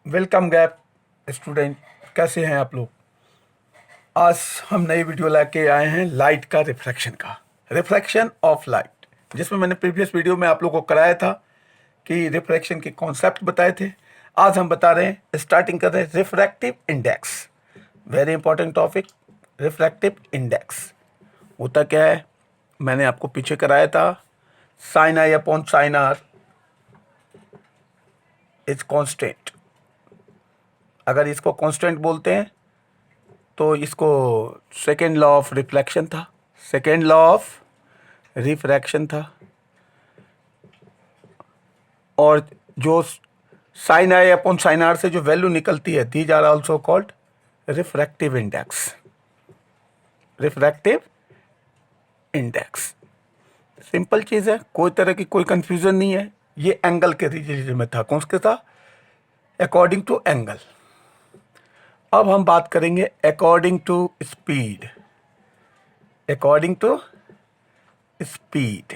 Welcome gap student, कैसे हैं आप लोग। आज हम नई वीडियो लेके आए हैं लाइट का रिफ्रैक्शन ऑफ लाइट, जिसमें मैंने प्रीवियस वीडियो में आप लोगों को कराया था कि रिफ्रैक्शन के कॉन्सेप्ट बताए थे। आज हम बता रहे हैं, स्टार्टिंग कर रहे हैं refractive index. Very important topic. Refractive index होता क्या है, मैंने आपको पीछे कराया था। Sine I upon sine R is constant. अगर इसको कांस्टेंट बोलते हैं तो इसको सेकेंड लॉ ऑफ रिफ्लेक्शन था, सेकेंड लॉ ऑफ रिफ्रैक्शन था। और जो sine I upon sine R से जो वैल्यू निकलती है, these are also called refractive index. Refractive index simple चीज़ है, कोई तरह की कोई कंफ्यूजन नहीं है। ये एंगल के रिलेटेड में था। कौन सा था? According to angle. अब हम बात करेंगे according to speed. According to speed,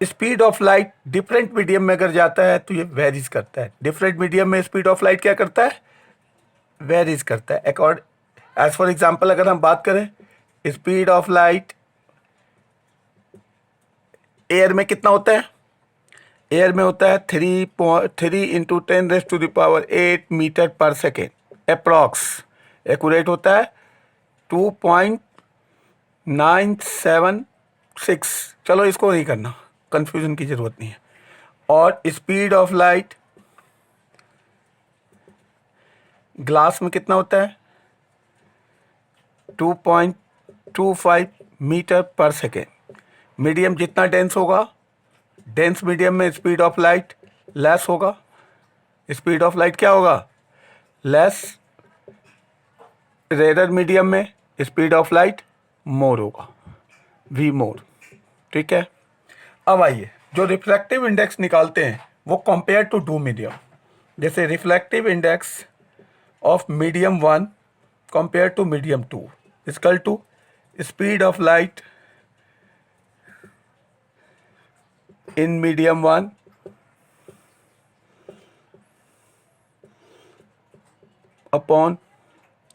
speed of light different medium में अगर जाता है तो ये वेरीज करता है। डिफरेंट मीडियम में स्पीड ऑफ लाइट क्या करता है? वेरीज करता है। एज फॉर एग्जांपल अगर हम बात करें, स्पीड ऑफ लाइट एयर में कितना होता है? एयर में होता है 3 इंटू 10⁸ मीटर पर सेकेंड अप्रॉक्स। एक्यूरेट होता है 2.976। चलो इसको नहीं करना, कंफ्यूजन की जरूरत नहीं है। और स्पीड ऑफ लाइट ग्लास में कितना होता है? 2.25 मीटर पर सेकेंड। मीडियम जितना डेंस होगा, डेंस मीडियम में स्पीड ऑफ लाइट लेस होगा। स्पीड ऑफ लाइट क्या होगा? लेस। रेयर मीडियम में स्पीड ऑफ लाइट मोर होगा, वी मोर। ठीक है। अब आइए, जो रिफ्लेक्टिव इंडेक्स निकालते हैं वो कंपेयर टू टू मीडियम। जैसे reflective index of medium 1 compare to medium 2 equal to speed of light in medium 1 upon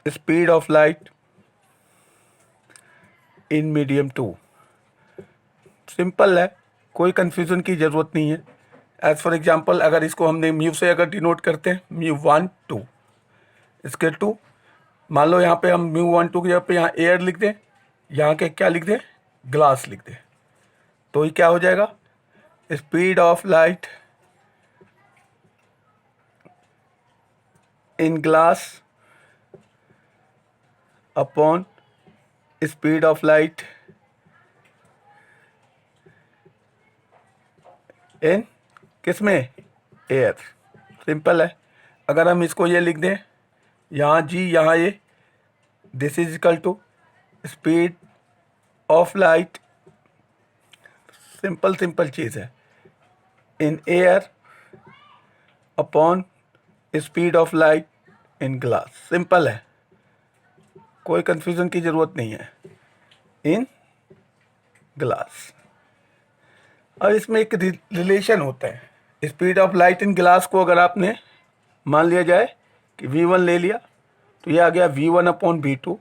speed of light in medium 2। Simple है, कोई कंफ्यूजन की ज़रूरत नहीं है। एज फॉर एग्जांपल अगर इसको हमने म्यू से अगर डिनोट करते हैं, म्यू 1 2 इसके 2, मान लो यहाँ पे हम म्यू 1 2 की जगह पे यहाँ एयर लिख दें, यहाँ के क्या लिख दें? ग्लास लिख दें, तो ये क्या हो जाएगा? Speed of light in glass upon speed of light इन किस में? एयर। सिंपल है। अगर हम इसको ये लिख दें, यहाँ जी यहाँ ये, this is equal to speed of light, simple चीज़ है, in air upon speed of light in glass. Simple है, कोई कंफ्यूजन की ज़रूरत नहीं है। In glass. और इसमें एक रिलेशन होता है। Speed of light in glass को अगर आपने मान लिया जाए कि V1 ले लिया, तो ये आ गया V1 अपॉन V2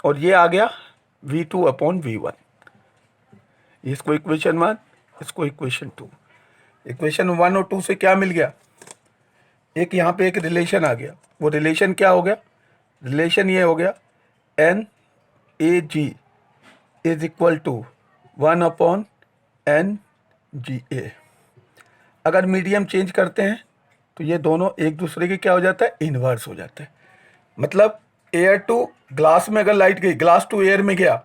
और ये आ गया V2 अपॉन V1। इसको इक्वेशन 1, इसको इक्वेशन 2। इक्वेशन 1 और 2 से क्या मिल गया? एक यहाँ पे एक रिलेशन आ गया। वो रिलेशन क्या हो गया? रिलेशन ये हो गया NAG is equal to 1 upon NGA। अगर मीडियम चेंज करते हैं तो ये दोनों एक दूसरे के क्या हो जाता है? इन्वर्स हो जाता है। मतलब एयर टू ग्लास में अगर लाइट गई, ग्लास टू एयर में गया,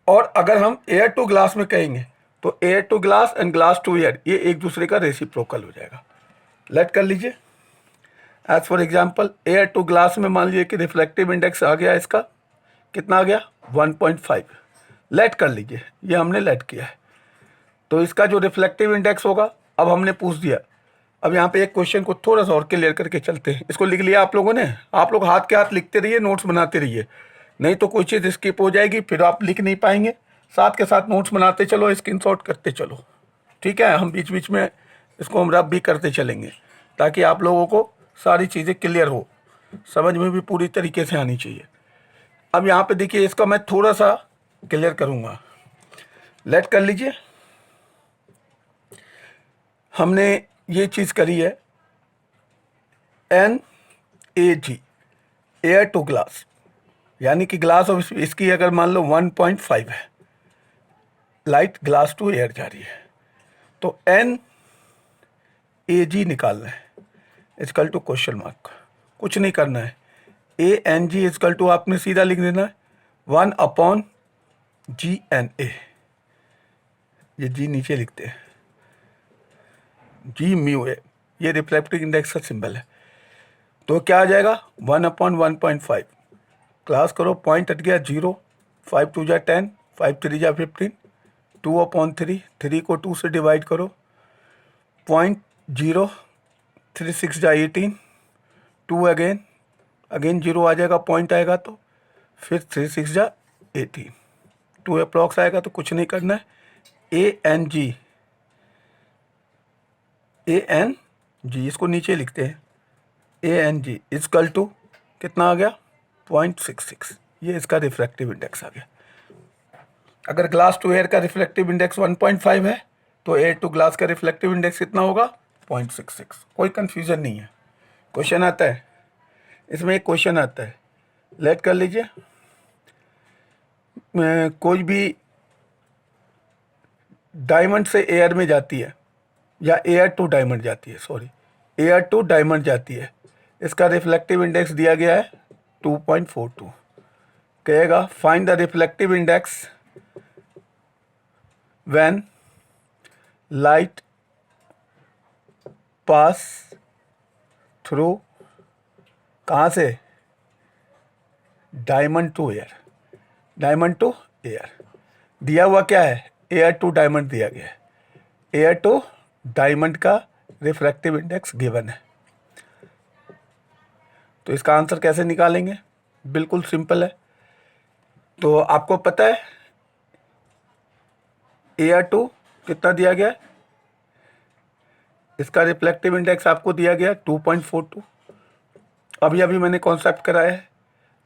और अगर हम एयर टू ग्लास में कहेंगे तो air to glass and glass to air, ये एक दूसरे का रेसिप्रोकल हो जाएगा। लेट कर लीजिए। As for example air to glass में मान लीजिए कि रिफ्लेक्टिव इंडेक्स आ गया, इसका कितना आ गया? 1.5। लेट कर लीजिए, ये हमने लेट किया है। तो इसका जो रिफ्लेक्टिव इंडेक्स होगा, अब हमने पूछ दिया। अब यहाँ पे एक क्वेश्चन को थोड़ा सा और क्लियर करके चलते हैं। इसको लिख लिया आप लोगों ने? आप लोग हाथ के हाथ लिखते रहिए, नोट्स बनाते रहिए, नहीं तो कोई चीज़ स्किप हो जाएगी, फिर आप लिख नहीं पाएंगे। साथ के साथ नोट्स बनाते चलो, स्क्रीनशॉट करते चलो। ठीक है, हम बीच बीच में इसको हम रब भी करते चलेंगे ताकि आप लोगों को सारी चीज़ें क्लियर हो, समझ में भी पूरी तरीके से आनी चाहिए। अब यहाँ पे देखिए, इसका मैं थोड़ा सा क्लियर करूँगा। लेट कर लीजिए, हमने ये चीज़ करी है NaG, एयर टू ग्लास, यानी कि ग्लास ऑफ इसकी अगर मान लो 1.5 है, लाइट ग्लास टू एयर जा रही है, तो NaG निकालना है इजकल टू क्वेश्चन मार्क, कुछ नहीं करना है। ANG इजकल टू आपने सीधा लिख देना है 1/GNA, ये जी नीचे लिखते हैं, G म्यू है, ये रिफ्लेक्टिव इंडेक्स का सिंबल है। तो क्या आ जाएगा 1/1.5, क्लास करो, पॉइंट हट गया 0, 5 2 जा 10, 5 3 जा 15, 2/3, 3 को 2 से डिवाइड करो, 0.0, 3 6 जा 18, 2 अगेन 0 आ जाएगा, पॉइंट आएगा तो फिर 3 6 जा 18, 2 अप्रॉक्स आएगा, तो कुछ नहीं करना है। ANG इसको नीचे लिखते हैं, ANG इजकल टू कितना आ गया 0.66, ये इसका रिफ्रैक्टिव इंडेक्स आ गया। अगर ग्लास टू एयर का रिफ्लेक्टिव इंडेक्स 1.5 है तो एयर टू ग्लास का रिफ्लेक्टिव इंडेक्स कितना होगा 0.66, कोई कंफ्यूजन नहीं है। क्वेश्चन आता है, इसमें एक क्वेश्चन आता है, लेट कर लीजिए, कोई भी डायमंड से एयर में जाती है या एयर टू डायमंड जाती है, सॉरी एयर टू डायमंड जाती है, इसका रिफ्लेक्टिव इंडेक्स दिया गया है 2.42, कहेगा find the reflective index when light pass through, कहाँ से, diamond to air, diamond to air दिया हुआ क्या है, एयर टू डायमंड दिया गया है, एयर टू डायमंड का रिफ्रैक्टिव इंडेक्स गिवन है। तो इसका आंसर कैसे निकालेंगे, बिल्कुल सिंपल है। तो आपको पता है एयर टू कितना दिया गया है, इसका रिफ्लेक्टिव इंडेक्स आपको दिया गया 2.42, अभी अभी मैंने कॉन्सेप्ट कराया है।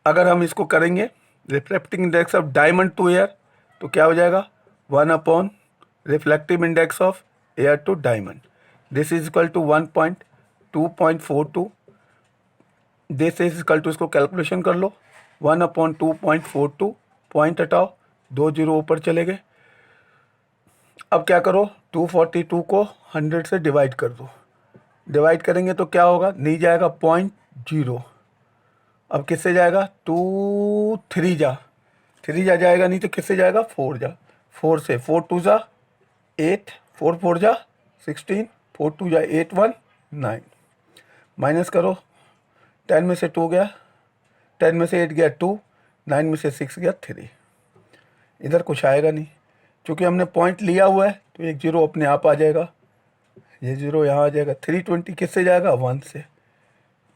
अगर हम इसको करेंगे reflective index of diamond to air तो क्या हो जाएगा 1 reflective index of air to diamond, this is equal to 2.42, this is equal to, इसको कैलकुलेशन कर लो, 1/2.42, पॉइंट हटाओ, 2 0 ऊपर चले गए। अब क्या करो, 242 को 100 से डिवाइड कर दो, डिवाइड करेंगे तो क्या होगा, नहीं जाएगा 0.0, अब किससे जाएगा 2 3 जा, 3 जा जाएगा, नहीं तो किससे जाएगा 4 जा, 4 से 4 2 जा 8, 4 4 जा 16, 4 2 जा 8 1 9, माइनस करो, 10 में से 2 गया, 10 में से 8 गया 2, 9 में से 6 गया 3, इधर कुछ आएगा नहीं, क्योंकि हमने पॉइंट लिया हुआ है तो एक 0 अपने आप आ जाएगा, ये 0 यहाँ आ जाएगा, 320 किससे जाएगा 1 से,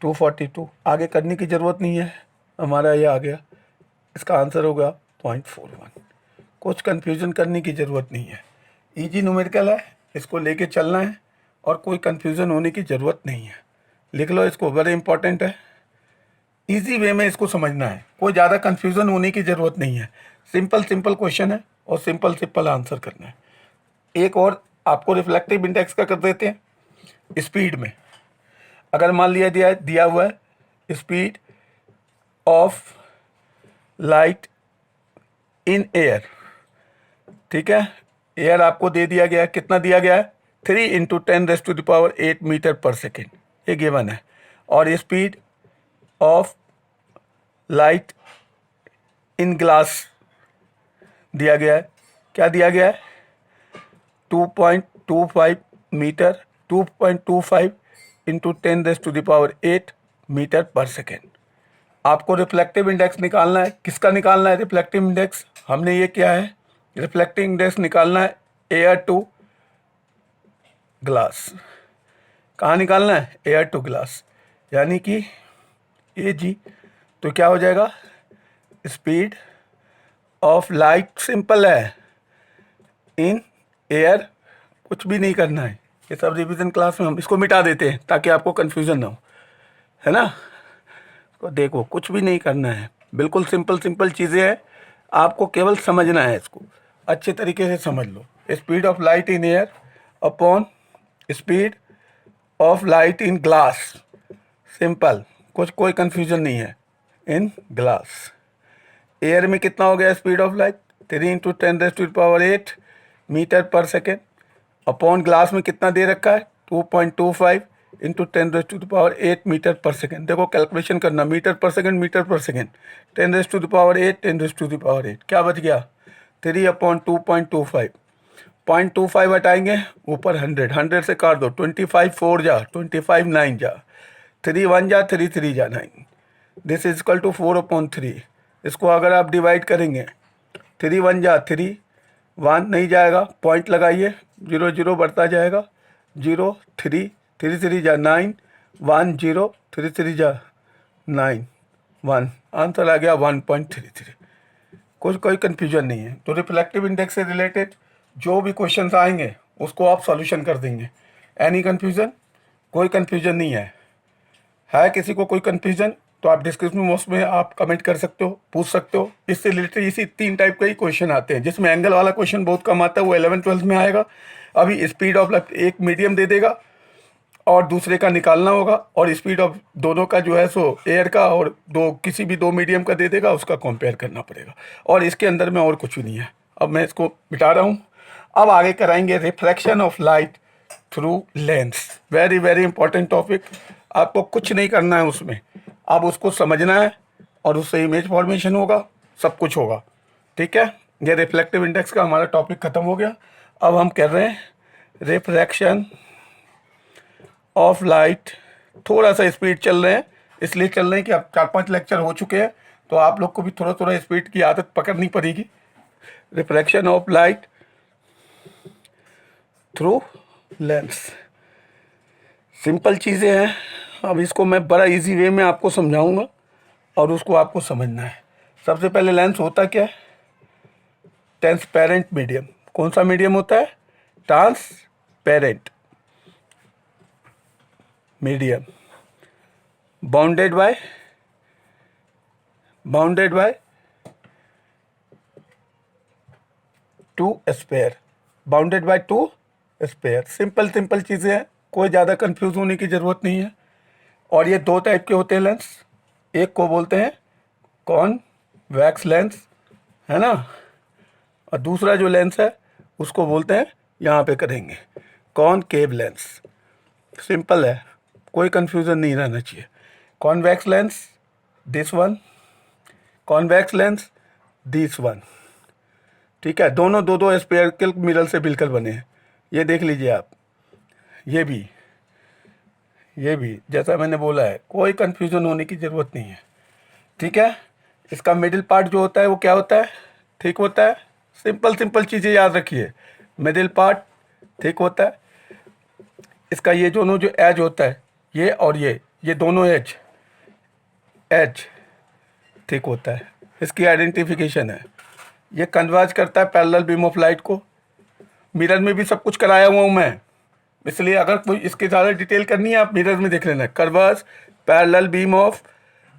242, आगे करने की ज़रूरत नहीं है, हमारा ये आ गया, इसका आंसर होगा 0.41, कुछ कन्फ्यूज़न करने की ज़रूरत नहीं है, इजी न्यूमेरिकल है, इसको लेके चलना है और कोई कन्फ्यूज़न होने की ज़रूरत नहीं है। लिख लो इसको, वेरी इंपॉर्टेंट है, इजी वे में इसको समझना है, कोई ज़्यादा कन्फ्यूज़न होने की ज़रूरत नहीं है, सिंपल क्वेश्चन है और सिंपल आंसर करना है। एक और आपको रिफ्लेक्टिव इंडेक्स का कर देते हैं, स्पीड में, अगर मान लिया दिया हुआ है speed of light in air, ठीक है, एयर आपको दे दिया गया है, कितना दिया गया है 3 × 10⁸ मीटर पर सेकेंड, ये गिवन है, और speed of light in glass दिया गया है, क्या दिया गया है 2.25 मीटर, 2.25 × 10⁸ मीटर पर सेकेंड। आपको रिफ्लेक्टिव इंडेक्स निकालना है, किसका निकालना है रिफ्लेक्टिव इंडेक्स, हमने ये किया है, रिफ्लेक्टिव इंडेक्स निकालना है एयर टू ग्लास, कहाँ निकालना है एयर टू ग्लास, यानी कि AG, तो क्या हो जाएगा स्पीड ऑफ लाइट, सिंपल है, इन एयर कुछ भी नहीं करना है, ये सब रिवीजन क्लास में हम इसको मिटा देते हैं ताकि आपको कन्फ्यूज़न ना हो, है ना। तो देखो कुछ भी नहीं करना है, बिल्कुल सिंपल चीज़ें हैं, आपको केवल समझना है, इसको अच्छे तरीके से समझ लो। Speed of light in air upon speed of light in glass, simple, कुछ कोई कन्फ्यूजन नहीं है। इन ग्लास, एयर में कितना हो गया स्पीड ऑफ लाइट, 3 × 10⁸ मीटर पर सेकेंड, अपॉन ग्लास में कितना दे रखा है, 2.25 × 10⁸ मीटर पर सेकेंड। देखो कैलकुलेशन करना, मीटर पर सेकेंड, 10⁸ क्या बच गया, 3/2.25, 0.25 हटाएंगे, ऊपर 100, 100 से काट दो, 25 4 जा, 25 9 जा, 3 1 जा, 3 3 जा 9, दिस इज इक्वल टू 4/3। इसको अगर आप डिवाइड करेंगे, 3 1 जा 3, 1 नहीं जाएगा, पॉइंट लगाइए, 0 0 बढ़ता जाएगा, 0 3 3 3 जा 9, 1 0 3 3 जा 9 1, आंसर आ गया 1.33। कोई कन्फ्यूजन नहीं है। तो रिफ्लेक्टिव इंडेक्स से रिलेटेड जो भी क्वेश्चंस आएंगे उसको आप सॉल्यूशन कर देंगे। एनी कन्फ्यूजन, कोई कन्फ्यूजन नहीं है किसी को कोई कन्फ्यूजन तो आप डिस्क्रिप्शन बॉक्स में आप कमेंट कर सकते हो, पूछ सकते हो। इससे रिलेटेड इसी 3 टाइप का ही क्वेश्चन आते हैं, जिसमें एंगल वाला क्वेश्चन बहुत कम आता है, वो 11th-12th में आएगा। अभी स्पीड ऑफ लाइट एक मीडियम दे देगा और दूसरे का निकालना होगा, और स्पीड ऑफ दोनों का जो है सो एयर का और किसी भी 2 मीडियम का दे देगा, उसका कंपेयर करना पड़ेगा। और इसके अंदर में और कुछ भी नहीं है। अब मैं इसको मिटा रहा हूँ। अब आगे कराएंगे refraction of light through lens, very important topic. आपको कुछ नहीं करना है उसमें, अब उसको समझना है और उससे इमेज फॉर्मेशन होगा, सब कुछ होगा, ठीक है। ये रिफ्लेक्टिव इंडेक्स का हमारा टॉपिक खत्म हो गया। अब हम कर रहे हैं रिफ्रैक्शन ऑफ लाइट। थोड़ा सा स्पीड चल रहे हैं, इसलिए चल रहे हैं कि अब 4-5 लेक्चर हो चुके हैं, तो आप लोग को भी थोड़ा स्पीड की आदत पकड़नी पड़ेगी। Refraction of light through lens, simple चीज़ें हैं। अब इसको मैं बड़ा इजी वे में आपको समझाऊंगा और उसको आपको समझना है। सबसे पहले लेंस होता क्या है, ट्रांसपेरेंट मीडियम। कौन सा मीडियम होता है, transparent medium, bounded by two sphere, bounded by 2 sphere. Simple चीज़ें हैं, कोई ज़्यादा कंफ्यूज होने की ज़रूरत नहीं है। और ये 2 टाइप के होते हैं लेंस, एक को बोलते हैं कॉन्वेक्स लेंस, है ना, और दूसरा जो लेंस है उसको बोलते हैं, यहाँ पे करेंगे, कॉनकेव लेंस। सिंपल है, कोई कंफ्यूजन नहीं रहना चाहिए। Convex lens this one, convex lens this one, ठीक है। दोनों 2 स्फेरिकल मिरर से बिल्कुल बने हैं। ये देख लीजिए आप, ये भी जैसा मैंने बोला है, कोई कंफ्यूजन होने की ज़रूरत नहीं है, ठीक है। इसका मिडिल पार्ट जो होता है वो क्या होता है, ठीक होता है। सिंपल चीज़ें याद रखिए, मिडिल पार्ट ठीक होता है। इसका ये दोनों जो एज होता है, ये और ये दोनों एज ठीक होता है। इसकी आइडेंटिफिकेशन है, ये कन्वर्ज करता है पैरेलल बीम ऑफ लाइट को। मिरर में भी सब कुछ कराया हुआ हूँ मैं, इसलिए अगर कोई इसके ज़्यादा डिटेल करनी है आप मिरर में देख लेना, converge parallel beam of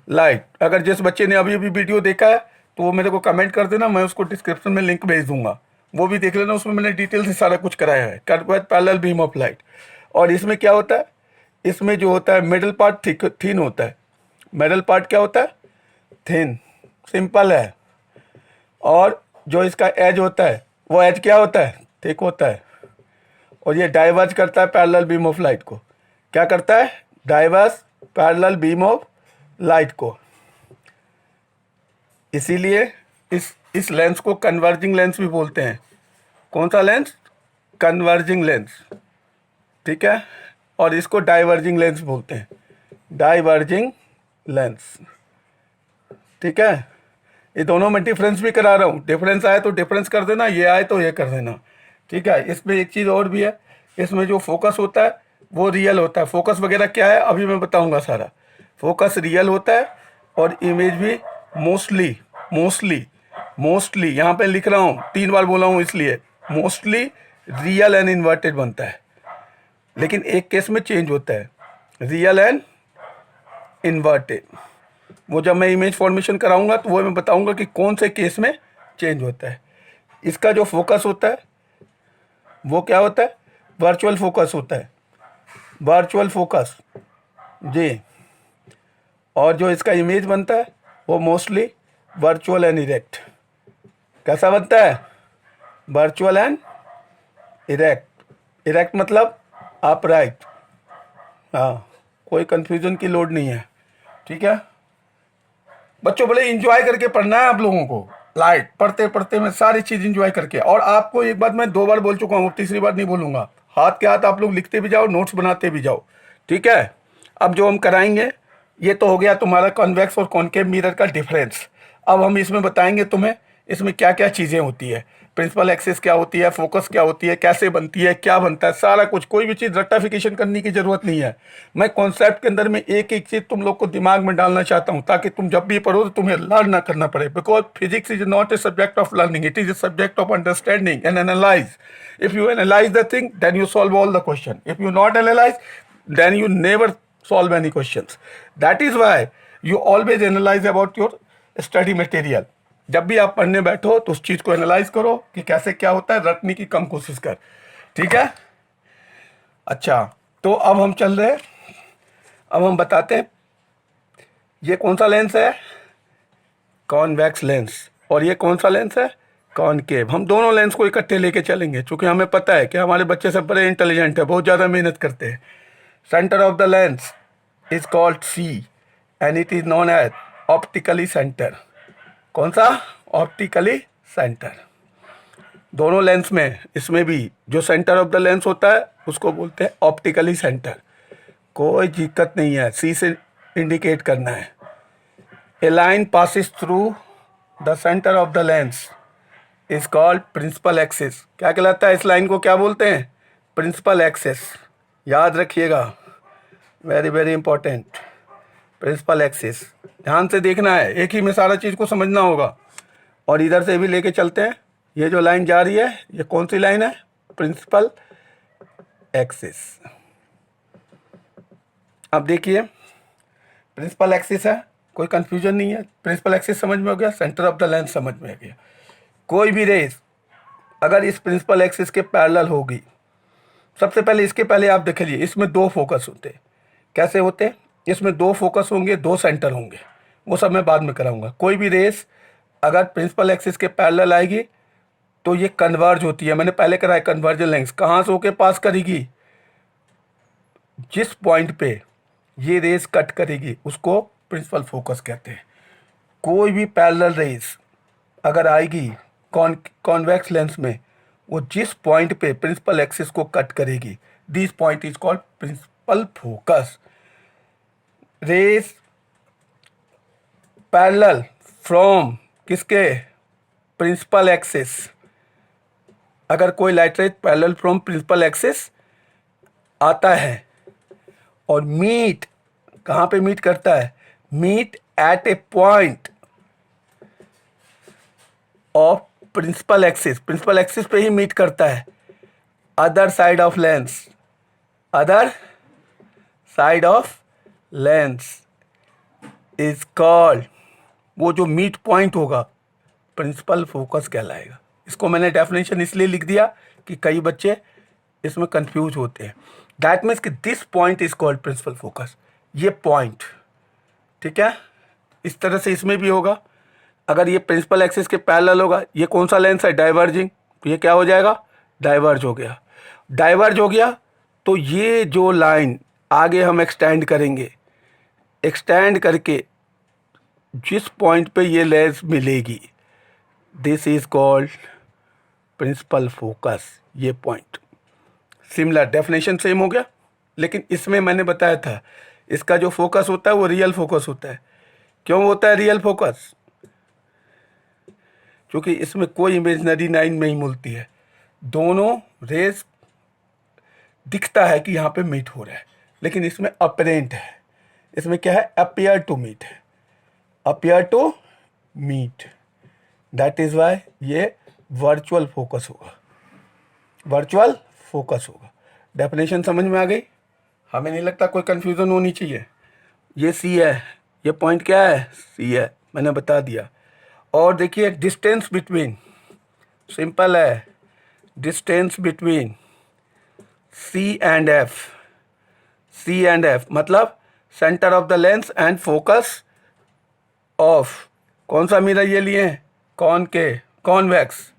light. अगर जिस बच्चे ने अभी वीडियो देखा है तो वो मेरे को कमेंट कर देना, मैं उसको डिस्क्रिप्शन में लिंक भेज दूंगा, वो भी देख लेना, उसमें मैंने डिटेल से सारा कुछ कराया है, converge parallel beam of light. और इसमें क्या होता है, इसमें जो होता है मिडल पार्ट थिन होता है। मिडल पार्ट क्या होता है, थिन, सिंपल है। और जो इसका एज होता है वो एज क्या होता है, थिक होता है। और ये डाइवर्ज करता है पैरेलल बीम ऑफ लाइट को। क्या करता है, diverge parallel beam of light को। इसीलिए इस लेंस को कन्वर्जिंग लेंस भी बोलते हैं। कौन सा लेंस, कन्वर्जिंग लेंस, ठीक है। और इसको डाइवर्जिंग लेंस बोलते हैं, डाइवर्जिंग लेंस, ठीक है। ये दोनों में डिफरेंस भी करा रहा हूँ, डिफरेंस आए तो डिफरेंस कर देना, ये आए तो ये कर देना, ठीक है। इसमें एक चीज़ और भी है, इसमें जो फोकस होता है वो रियल होता है। फोकस वगैरह क्या है अभी मैं बताऊंगा सारा। फोकस रियल होता है और इमेज भी मोस्टली यहाँ पे लिख रहा हूँ, 3 बार बोला हूँ इसलिए, मोस्टली रियल एंड इन्वर्टेड बनता है, लेकिन एक केस में चेंज होता है, रियल एंड इन्वर्टेड। वो जब मैं इमेज फॉर्मेशन कराऊंगा तो वो मैं बताऊंगा कि कौन से केस में चेंज होता है। इसका जो फोकस होता है वो क्या होता है, वर्चुअल फोकस होता है, वर्चुअल फोकस जी। और जो इसका इमेज बनता है वो मोस्टली वर्चुअल एंड इरेक्ट। कैसा बनता है, वर्चुअल एंड इरेक्ट। इरेक्ट मतलब अपराइट, हाँ, कोई कंफ्यूजन की लोड नहीं है, ठीक है बच्चों। बड़े इंजॉय करके पढ़ना है आप लोगों को, लाइट पढ़ते पढ़ते मैं सारी चीज इंजॉय करके। और आपको एक बात मैं 2 बार बोल चुका हूँ, तीसरी बार नहीं बोलूंगा, हाथ के हाथ आप लोग लिखते भी जाओ, नोट्स बनाते भी जाओ, ठीक है। अब जो हम कराएंगे ये तो हो गया तुम्हारा कॉन्वेक्स और कॉनकेव मिरर का डिफरेंस। अब हम इसमें बताएंगे तुम्हें इसमें क्या क्या चीज़ें होती है, प्रिंसिपल एक्सिस क्या होती है, फोकस क्या होती है, कैसे बनती है, क्या बनता है, सारा कुछ। कोई भी चीज़ रट्टाफिकेशन करने की ज़रूरत नहीं है। मैं कॉन्सेप्ट के अंदर में एक एक चीज़ तुम लोग को दिमाग में डालना चाहता हूँ ताकि तुम जब भी पढ़ो तो तुम्हें लर्न ना करना पड़े। Because physics is not a subject of learning, it is a subject of understanding and analyse. If you analyse the thing then you solve all the question, if you not analyse then you never solve any questions. That is why you always analyze about your study material. जब भी आप पढ़ने बैठो तो उस चीज को analyse करो कि कैसे क्या होता है, रटने की कम कोशिश कर, ठीक है। अच्छा, तो अब हम चल रहे हैं, अब हम बताते हैं ये कौन सा लेंस है, कॉन्वेक्स लेंस, और ये कौन सा लेंस है, कॉनकेव। हम दोनों लेंस को इकट्ठे लेके चलेंगे क्योंकि हमें पता है कि हमारे बच्चे सब बड़े इंटेलिजेंट है, बहुत ज़्यादा मेहनत करते हैं। Center of the lens is called C and it is known as optically center. कौन सा, ऑप्टिकली सेंटर। दोनों लेंस में, इसमें भी जो सेंटर ऑफ द लेंस होता है उसको बोलते हैं ऑप्टिकली सेंटर। कोई दिक्कत नहीं है, सी से इंडिकेट करना है। A line passes through the centre of the lens is called principal axis. क्या कहलाता है, इस लाइन को क्या बोलते हैं, प्रिंसिपल एक्सिस। याद रखिएगा, very very important, principal axis. ध्यान से देखना है, एक ही में सारा चीज़ को समझना होगा। और इधर से भी लेके चलते हैं, ये जो लाइन जा रही है ये कौन सी लाइन है, प्रिंसिपल एक्सिस। अब देखिए प्रिंसिपल एक्सिस है, कोई कंफ्यूजन नहीं है, प्रिंसिपल एक्सिस समझ में हो गया, सेंटर ऑफ द लेंस समझ में आ गया। कोई भी रेस अगर इस प्रिंसिपल एक्सिस के पैरेलल होगी, सबसे पहले इसके पहले आप देख लीजिए, इसमें 2 फोकस होते हैं। कैसे होते हैं, इसमें 2 फोकस होंगे, 2 सेंटर होंगे, वो सब मैं बाद में कराऊंगा। कोई भी रेस अगर प्रिंसिपल एक्सिस के पैरेलल आएगी तो ये कन्वर्ज होती है, मैंने पहले कराया कन्वर्जन लेंस। कहाँ से होके पास करेगी, जिस पॉइंट पे ये रेस कट करेगी उसको प्रिंसिपल फोकस कहते हैं। कोई भी पैरेलल रेस अगर आएगी कॉन्वेक्स लेंस में, वो जिस पॉइंट पे प्रिंसिपल एक्सिस को कट करेगी, this point is called principal focus. Rays parallel from किसके, प्रिंसिपल एक्सिस। अगर कोई light ray parallel from principal axis आता है और मीट कहाँ पे मीट करता है, meet at a point of principal axis, principal axis पे ही मीट करता है, other side of lens, other side of lens is called, वो जो मीट पॉइंट होगा प्रिंसिपल फोकस कहलाएगा। इसको मैंने डेफिनेशन इसलिए लिख दिया कि कई बच्चे इसमें कंफ्यूज होते हैं। दैट मीन्स कि this point is called principal focus, ये पॉइंट, ठीक है। इस तरह से इसमें भी होगा, अगर ये प्रिंसिपल एक्सिस के पैरेलल होगा, ये कौन सा लेंस है, डाइवर्जिंग, तो ये क्या हो जाएगा, डाइवर्ज हो गया। डाइवर्ज हो गया तो ये जो लाइन आगे हम एक्सटेंड करेंगे, एक्सटेंड करके जिस पॉइंट पे ये लेंस मिलेगी, this is called principal focus, ये पॉइंट। सिमिलर डेफिनेशन सेम हो गया, लेकिन इसमें मैंने बताया था इसका जो फोकस होता है वो रियल फोकस होता है। क्यों होता है रियल फोकस, क्योंकि इसमें कोई इमेजिनरी लाइन नहीं मिलती है, दोनों रेस दिखता है कि यहाँ पे मीट हो रहा है, लेकिन इसमें अपरेंट है, इसमें क्या है, अपीयर टू मीट है, appear to meet. That is why ये वर्चुअल फोकस होगा। वर्चुअल फोकस होगा। डेफिनेशन समझ में आ गई? हमें नहीं लगता कोई कंफ्यूजन होनी चाहिए। ये सी है, ये पॉइंट क्या है? सी है, मैंने बता दिया। और देखिए डिस्टेंस बिटवीन, सिंपल है, distance between C and F, C and F मतलब centre of the lens and focus of, कौन सा मिरर ये लिए हैं? कॉन्वेक्स,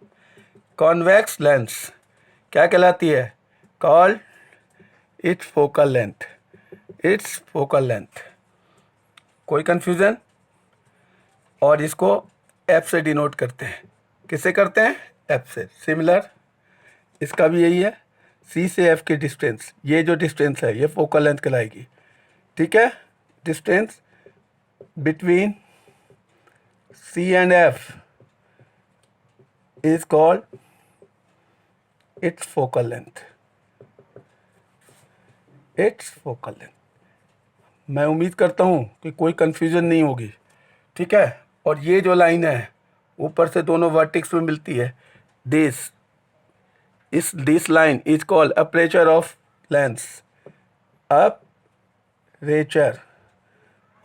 कॉन्वेक्स लेंस क्या कहलाती है? Called it's focal length, it's focal length. कोई कंफ्यूजन? और इसको एफ से डिनोट करते हैं। किससे करते हैं? एफ से। सिमिलर इसका भी यही है, सी से एफ की डिस्टेंस, ये जो डिस्टेंस है ये फोकल लेंथ कहलाएगी। ठीक है, distance between C and F is called it's focal length, it's focal length. मैं उम्मीद करता हूँ कि कोई कंफ्यूजन नहीं होगी। ठीक है, और ये जो लाइन है ऊपर से दोनों वर्टेक्स में मिलती है, this line is called aperture of lens, aperture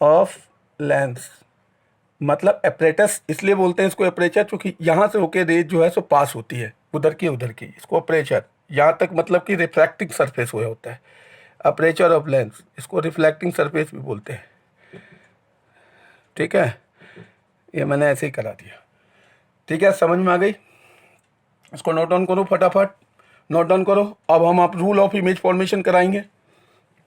of lens मतलब अप्रेटस, इसलिए बोलते हैं इसको अप्रेचर क्योंकि यहाँ से होके रेज जो है सो पास होती है उधर की, इसको अप्रेचर। यहाँ तक मतलब कि रिफ्रैक्टिंग सरफेस हुआ होता है, अप्रेचर ऑफ लेंस, इसको रिफ्लेक्टिंग सरफेस भी बोलते हैं। ठीक है, ये मैंने ऐसे ही करा दिया। ठीक है, समझ में आ गई? इसको नोट डाउन करो, फटाफट नोट डाउन करो। अब हम आप रूल ऑफ इमेज फॉर्मेशन कराएंगे।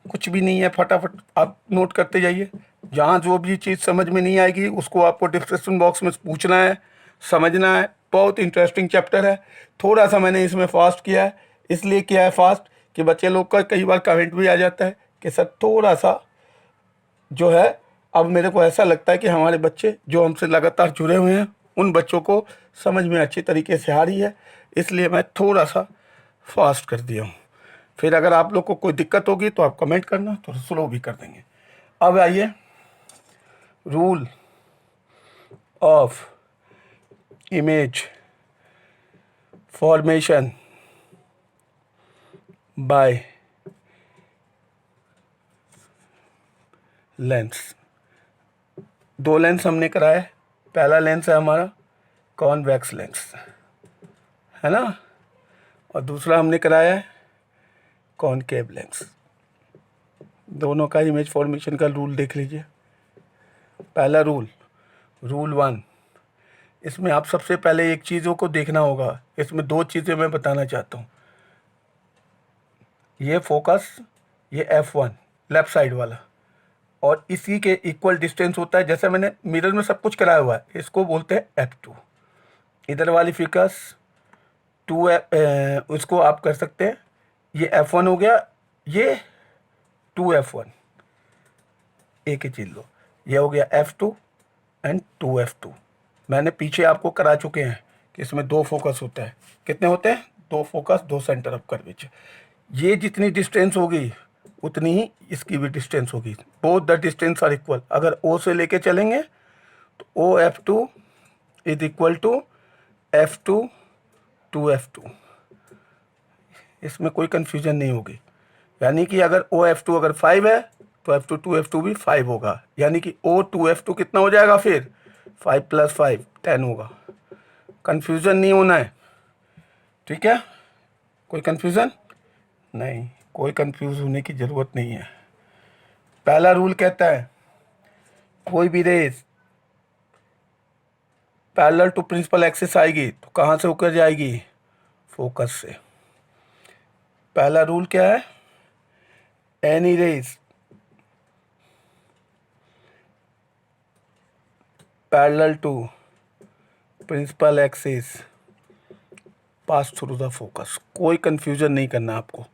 कुछ भी नहीं है, फटाफट आप नोट करते जाइए। जहाँ जो भी चीज़ समझ में नहीं आएगी उसको आपको डिस्क्रिप्शन बॉक्स में पूछना है, समझना है। बहुत इंटरेस्टिंग चैप्टर है। थोड़ा सा मैंने इसमें फास्ट किया है, इसलिए किया है फास्ट कि बच्चे लोग का कई बार कमेंट भी आ जाता है कि सर थोड़ा सा जो है, अब मेरे को ऐसा लगता है कि हमारे बच्चे जो हमसे लगातार जुड़े हुए हैं उन बच्चों को समझ में अच्छी तरीके से आ रही है, इसलिए मैं थोड़ा सा फास्ट कर दिया हूँ। फिर अगर आप लोग को कोई दिक्कत होगी तो आप कमेंट करना, तो स्लो भी कर देंगे। अब आइए, rule of image formation by lens. दो लेंस हमने कराया है। पहला लेंस है हमारा कॉन्वेक्स लेंस, है ना, और दूसरा हमने कराया है कॉनकेव लेंस। दोनों का इमेज फॉर्मेशन का रूल देख लीजिए। पहला रूल, रूल 1, इसमें आप सबसे पहले एक चीज़ों को देखना होगा। इसमें दो चीज़ें मैं बताना चाहता हूँ। ये फोकस, ये F1 लेफ्ट साइड वाला, और इसी के इक्वल डिस्टेंस होता है। जैसे मैंने मिरर में सब कुछ कराया हुआ है, इसको बोलते हैं F2। इधर वाली फोकस 2, उसको आप कर सकते हैं, ये F1 हो गया, ये 2F1, एक ही चीज़ लो, ये हो गया F2 एंड 2F2। मैंने पीछे आपको करा चुके हैं कि इसमें दो फोकस होता है। कितने होते हैं? दो फोकस, दो सेंटर ऑफ कर्वेचर। ये जितनी डिस्टेंस होगी उतनी ही इसकी भी डिस्टेंस होगी। Both the distance are equal. अगर ओ से लेके चलेंगे तो OF2 is equal to F2 2F2। इसमें कोई कंफ्यूजन नहीं होगी। यानी कि अगर OF2 अगर 5 है तो F2 2F2 भी 5 होगा। यानी कि O2F2 कितना हो जाएगा फिर? 5 + 5 10 होगा। कंफ्यूजन नहीं होना है। ठीक है, कोई कंफ्यूजन नहीं, कोई कंफ्यूज होने की ज़रूरत नहीं है। पहला रूल कहता है कोई भी rays parallel to principal axis आएगी तो कहाँ से होकर जाएगी? फोकस से। पहला रूल क्या है? Any rays parallel to principal axis pass through the focus. कोई कंफ्यूजन नहीं करना आपको,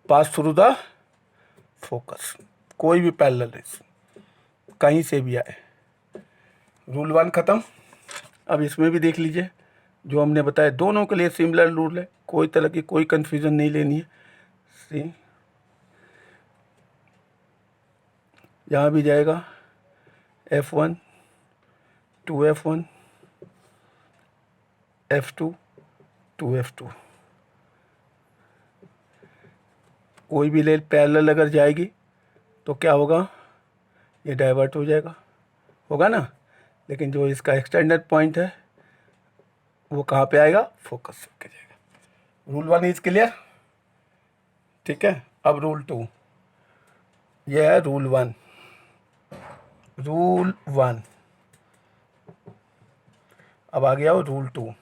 पास थ्रू द फोकस। कोई भी पैरेलल रेस कहीं से भी आए। रूल 1 ख़त्म। अब इसमें भी देख लीजिए, जो हमने बताया दोनों के लिए सिमिलर रूल है, कोई तरह की कोई कंफ्यूजन नहीं लेनी है। सी यहाँ भी जाएगा F1 2F1 F2 2F2। कोई भी रेल पैरेलल अगर जाएगी तो क्या होगा, ये डाइवर्ट हो जाएगा, होगा ना। लेकिन जो इसका एक्सटेंडेड पॉइंट है वो कहाँ पे आएगा, फोकस से होके जाएगा। रूल 1 इज क्लियर, ठीक है। अब रूल 2, ये है रूल 1। रूल 1, अब आ गया रूल 2।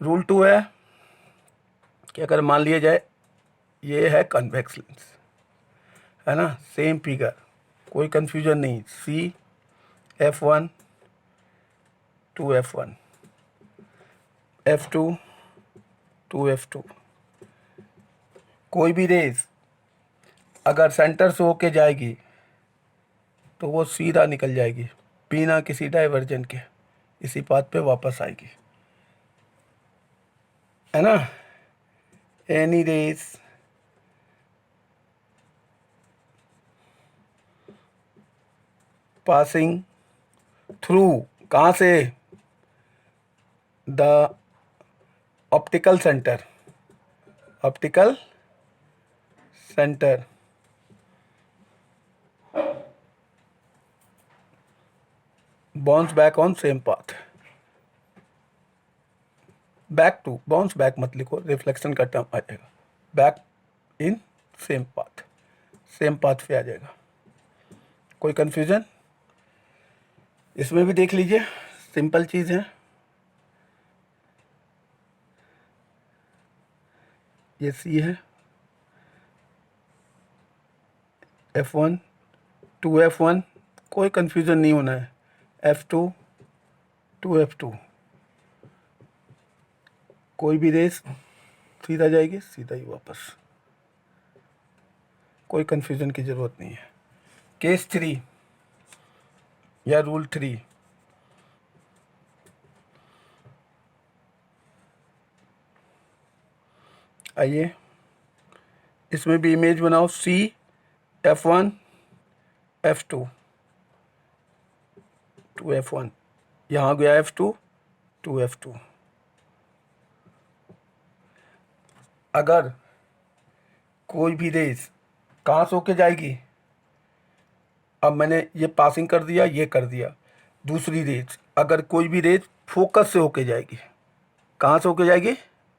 रूल 2 है कि अगर मान लिया जाए ये है कन्वेक्स लेंस, है ना, सेम फिगर, कोई कंफ्यूजन नहीं, सी F1 to F1, F2 to F2, कोई भी रेस अगर सेंटर से होके जाएगी तो वो सीधा निकल जाएगी बिना किसी डाइवर्जन के, इसी पाथ पे वापस आएगी, है ना। एनी रेस पासिंग थ्रू, कहाँ से, the optical centre, optical centre bounce back on same path, back to, bounce back मत लिखो, रिफ्लेक्शन का टर्म आ जाएगा, back in same path, same path पे आ जाएगा। कोई कंफ्यूजन, इसमें भी देख लीजिए, सिंपल चीज़ है। ये सी है, F1 टू F1, कोई कंफ्यूजन नहीं होना है, F2 टू F2, कोई भी रेस सीधा जाएगी, सीधा ही वापस, कोई कंफ्यूजन की ज़रूरत नहीं है। केस 3 या रूल 3, आइए इसमें भी इमेज बनाओ, सी F1 F2 टू F1, यहाँ गया F2 टू F2। अगर कोई भी रेस कहाँ से होके जाएगी, अब मैंने ये पासिंग कर दिया, ये कर दिया, दूसरी रेस अगर कोई भी रेस फोकस से होके जाएगी, कहाँ से होके जाएगी,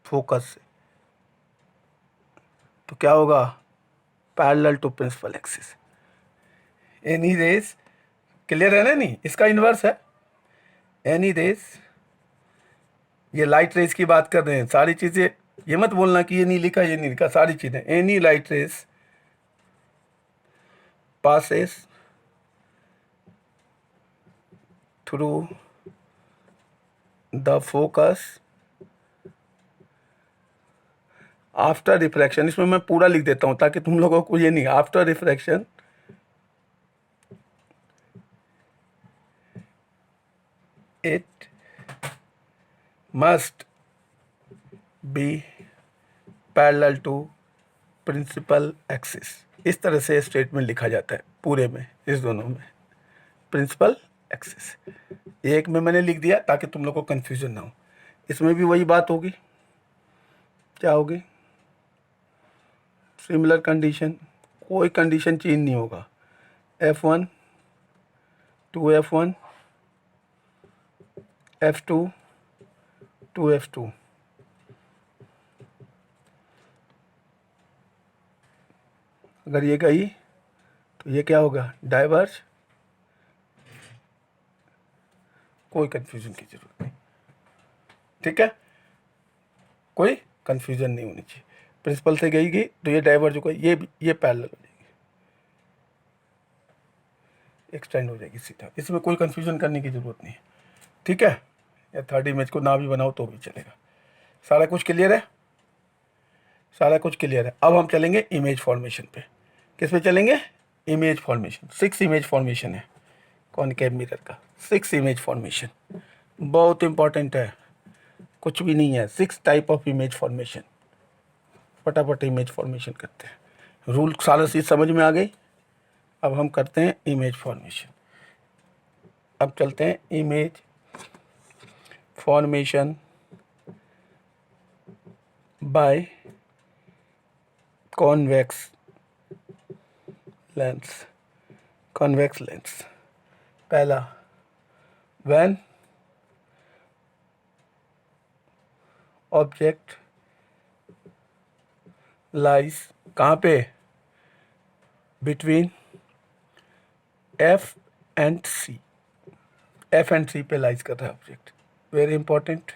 फोकस से, तो क्या होगा, parallel to principal axis. Any rays, clear है ना, नहीं, इसका इन्वर्स है। एनी रेस, ये लाइट रेस की बात कर रहे हैं, सारी चीज़ें, ये मत बोलना कि ये नहीं लिखा, ये नहीं लिखा, सारी चीज़ें। Any light rays passes through the focus after refraction, इसमें मैं पूरा लिख देता हूं ताकि तुम लोगों को ये नहीं, after refraction it must be parallel to principal axis. इस तरह से स्टेटमेंट लिखा जाता है पूरे में, इस दोनों में, प्रिंसिपल एक्सिस। एक में मैंने लिख दिया ताकि तुम लोग को कन्फ्यूजन ना हो। इसमें भी वही बात होगी, क्या होगी, सिमिलर कंडीशन, कोई कंडीशन चेंज नहीं होगा। F1 to F1, F2 to F2, अगर ये गई तो ये क्या होगा, डाइवर्ज, कोई कंफ्यूजन की जरूरत नहीं, ठीक है, कोई कंफ्यूजन नहीं होनी चाहिए। प्रिंसिपल से गई तो ये डाइवर्ज होगा, ये पैरेलल हो जाएगी, एक्सटेंड हो जाएगी सीधा, इसमें कोई कंफ्यूजन करने की जरूरत नहीं है, ठीक है। या थर्ड इमेज को ना भी बनाओ तो भी चलेगा। सारा कुछ क्लियर है, सारा कुछ क्लियर है। अब हम चलेंगे इमेज फॉर्मेशन पे। किस पे चलेंगे, इमेज फॉर्मेशन। 6 इमेज फॉर्मेशन है कॉनकेव मिरर का, 6 इमेज फॉर्मेशन बहुत इंपॉर्टेंट है, कुछ भी नहीं है, 6 टाइप ऑफ इमेज फॉर्मेशन। फटाफट इमेज फॉर्मेशन करते हैं, रूल सारा चीज समझ में आ गई। अब हम करते हैं इमेज फॉर्मेशन। अब चलते हैं image formation by convex lens, convex lens. पहला, व्हेन ऑब्जेक्ट लाइज कहाँ पे, between F and C, F and C पे लाइज कर रहा है ऑब्जेक्ट, वेरी इंपॉर्टेंट।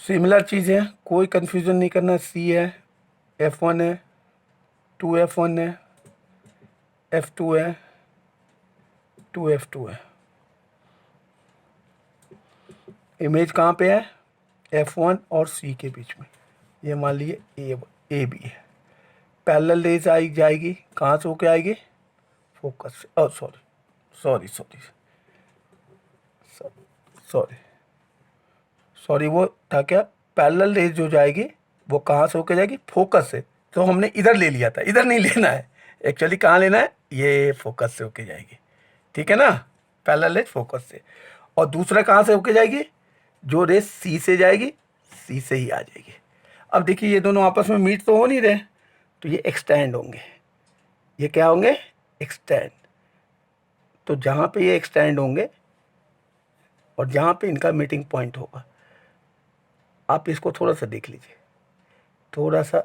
सिमिलर चीज़ें, कोई कंफ्यूजन नहीं करना। सी है, F1 है, 2F1 है, F2 है, 2F2 है। इमेज कहाँ पे है, F1 और C के बीच में। ये मान लीजिए ए बी है। पैरेलल रेज आई जाएगी, कहाँ से होके आएगी, फोकस से। सॉरी सॉरी सॉरी सॉरी वो था क्या, पैरेलल रेज जो जाएगी वो कहाँ से होके जाएगी, फोकस से। तो हमने इधर ले लिया था, इधर नहीं लेना है एक्चुअली, कहाँ लेना है, ये फोकस से होके जाएगी, ठीक है ना, पैरेलल रेज फोकस से। और दूसरा कहाँ से होके जाएगी, जो रेज सी से जाएगी, सी से ही आ जाएगी। अब देखिए ये दोनों आपस में मीट तो हो नहीं रहे, तो ये एक्सटेंड होंगे। ये क्या होंगे, एक्सटेंड। तो जहाँ पे ये एक्सटेंड होंगे और जहाँ पे इनका मीटिंग पॉइंट होगा, आप इसको थोड़ा सा देख लीजिए, थोड़ा सा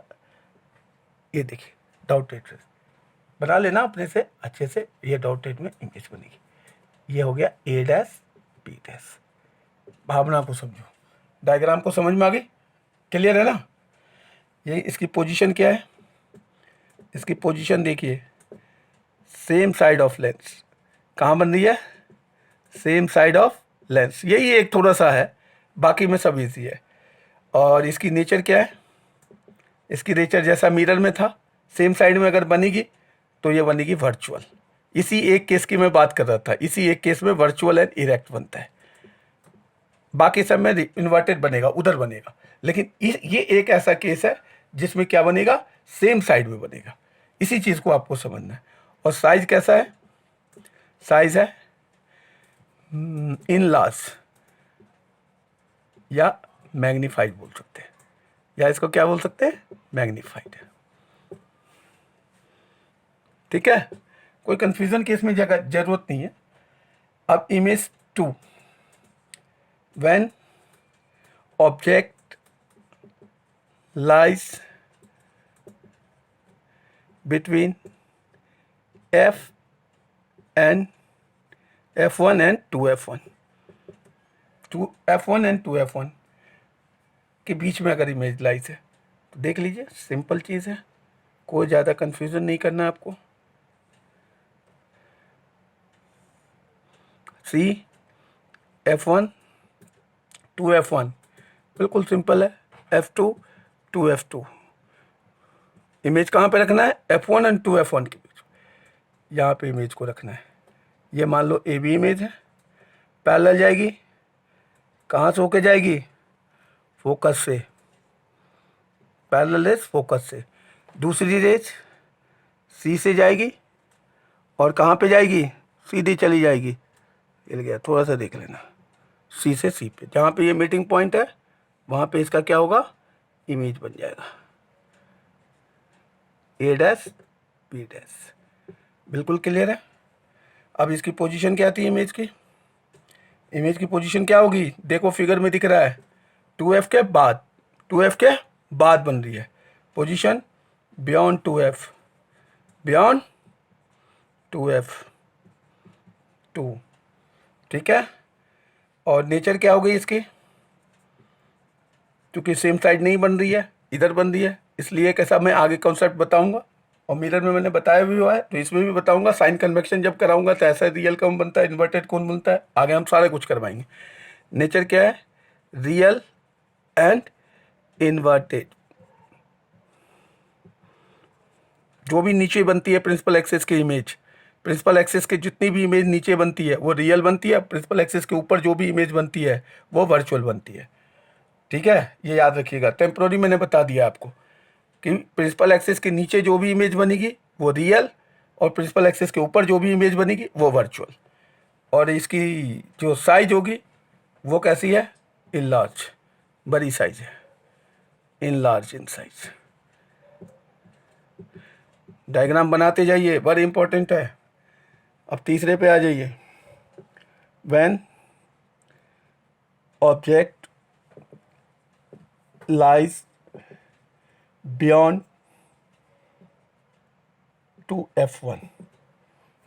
ये देखिए, डॉटेड बना लेना अपने से अच्छे से। ये डॉटेड में इमेज बनेगी। ये हो गया ए डैश बी डैश। भावना को समझो, डायग्राम को समझ में आ गई, क्लियर है ना। ये इसकी पोजीशन क्या है, इसकी पोजीशन देखिए, सेम साइड ऑफ लेंस। कहाँ बन रही है, सेम साइड ऑफ लेंस। यही एक थोड़ा सा है, बाकी में सब इजी है। और इसकी नेचर क्या है, इसकी नेचर जैसा मिरर में था, सेम साइड में अगर बनेगी तो ये बनेगी वर्चुअल। इसी एक केस की मैं बात कर रहा था, इसी एक केस में वर्चुअल एंड इरेक्ट बनता है, बाकी सब में इन्वर्टेड बनेगा, उधर बनेगा। लेकिन ये एक ऐसा केस है जिसमें क्या बनेगा, सेम साइड में बनेगा। इसी चीज़ को आपको समझना है। और साइज कैसा है, साइज है इन लार्ज या मैग्नीफाइड बोल सकते हैं, या इसको क्या बोल सकते हैं, मैग्नीफाइड। ठीक है, कोई कंफ्यूजन की इसमें जरूरत नहीं है। अब image 2, when object lies between F and F1 and 2F1, 2F1 and 2F1 के बीच में अगर इमेज लाइज है तो देख लीजिए, सिंपल चीज़ है, कोई ज़्यादा कंफ्यूजन नहीं करना है आपको। सी F1 2F1 बिल्कुल सिंपल है, F2 2F2। इमेज कहाँ पे रखना है, F1 एंड 2F1 के बीच, यहाँ पे इमेज को रखना है। ये मान लो ए बी इमेज है, पैरेलल जाएगी, कहाँ से होके जाएगी, फोकस से, पैरेलल रेज फोकस से। दूसरी रेज सी से जाएगी और कहाँ पे जाएगी, सीधी चली जाएगी। हिल गया, थोड़ा सा देख लेना, सी से सी पे, जहाँ पे ये मीटिंग पॉइंट है वहाँ पे इसका क्या होगा, इमेज बन जाएगा ए डैश बी डैश। बिल्कुल क्लियर है। अब इसकी पोजीशन क्या आती है इमेज की, इमेज की पोजीशन क्या होगी, देखो फिगर में दिख रहा है 2F के बाद, 2F के बाद बन रही है position, beyond 2F, beyond 2F 2, ठीक है। और नेचर क्या हो गई इसकी, क्योंकि सेम साइड नहीं बन रही है, इधर बन रही है, इसलिए कैसा मैं आगे कॉन्सेप्ट बताऊंगा। और मिरर में मैंने बताया भी हुआ है, तो इसमें भी बताऊंगा। साइन कन्वेक्शन जब कराऊंगा तो ऐसा रियल कौन बनता है, इन्वर्टेड कौन बनता है, आगे हम सारा कुछ करवाएंगे। नेचर क्या है, रियल एंड इन्वर्टेड। जो भी नीचे बनती है प्रिंसिपल एक्सिस की इमेज, प्रिंसिपल एक्सिस के जितनी भी इमेज नीचे बनती है वो रियल बनती है, प्रिंसिपल एक्सिस के ऊपर जो भी इमेज बनती है वो वर्चुअल बनती है। ठीक है, ये याद रखिएगा। टेम्पोररी मैंने बता दिया आपको कि प्रिंसिपल एक्सिस के नीचे जो भी इमेज बनेगी वो रियल, और प्रिंसिपल एक्सिस के ऊपर जो भी इमेज बनेगी वो वर्चुअल। और इसकी जो साइज होगी वो कैसी है, इनलार्ज, बड़ी साइज है, in large in size. Diagram बनाते जाइए, बड़ी इंपॉर्टेंट है। अब तीसरे पे आ जाइए। When object lies beyond to F1,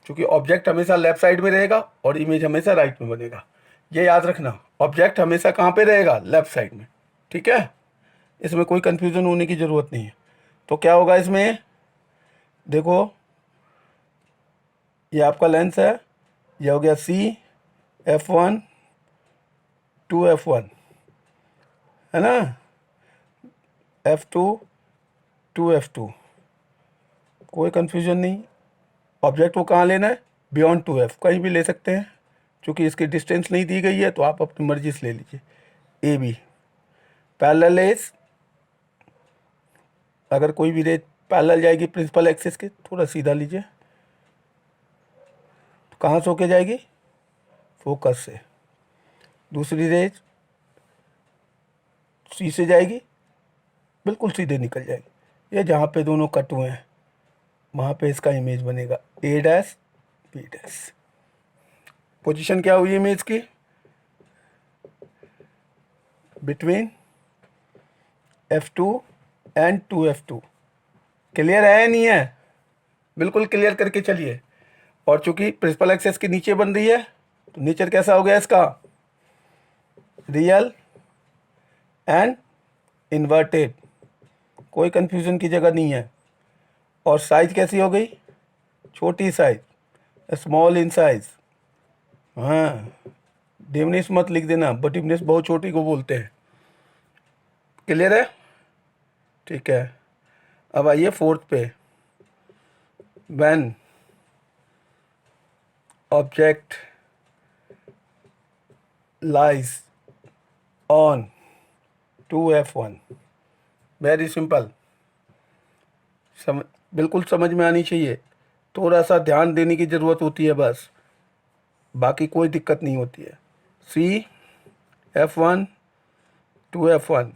क्योंकि ऑब्जेक्ट हमेशा लेफ्ट साइड में रहेगा और इमेज हमेशा राइट में बनेगा। ये याद रखना, ऑब्जेक्ट हमेशा कहाँ पे रहेगा? लेफ्ट साइड में। ठीक है, इसमें कोई कंफ्यूजन होने की ज़रूरत नहीं है। तो क्या होगा इसमें, देखो ये आपका लेंस है, ये हो गया CF1 2F1, है ना, F2 2F2, कोई कंफ्यूजन नहीं। ऑब्जेक्ट को कहाँ लेना है? बियॉन्ड 2F, कहीं भी ले सकते हैं, क्योंकि इसकी डिस्टेंस नहीं दी गई है तो आप अपनी मर्जी से ले लीजिए। AB पैरेलल एज, अगर कोई भी रेज पैरेलल जाएगी प्रिंसिपल एक्सिस के, थोड़ा सीधा लीजिए, तो कहाँ से होके जाएगी? फोकस से। दूसरी रेज C से जाएगी, बिल्कुल सीधे निकल जाएगी। ये जहाँ पे दोनों कट हुए हैं वहाँ पे इसका इमेज बनेगा A' B'। पोजीशन क्या हुई इमेज की? Between F2 and 2F2। Clear है नहीं है? बिल्कुल क्लियर करके चलिए। और चूंकि प्रिंसिपल एक्सिस के नीचे बन रही है तो नेचर कैसा हो गया इसका? रियल एंड इन्वर्टेड, कोई कंफ्यूजन की जगह नहीं है। और साइज कैसी हो गई? छोटी साइज, स्मॉल इन साइज। हाँ, डिमनेस मत लिख देना, डिमनेस बहुत छोटी को बोलते हैं। क्लियर है? ठीक है, अब आइए फोर्थ पे। When object lies on 2F1, very simple, बिल्कुल समझ में आनी चाहिए, थोड़ा सा ध्यान देने की ज़रूरत होती है बस, बाकी कोई दिक्कत नहीं होती है। CF1 2F1,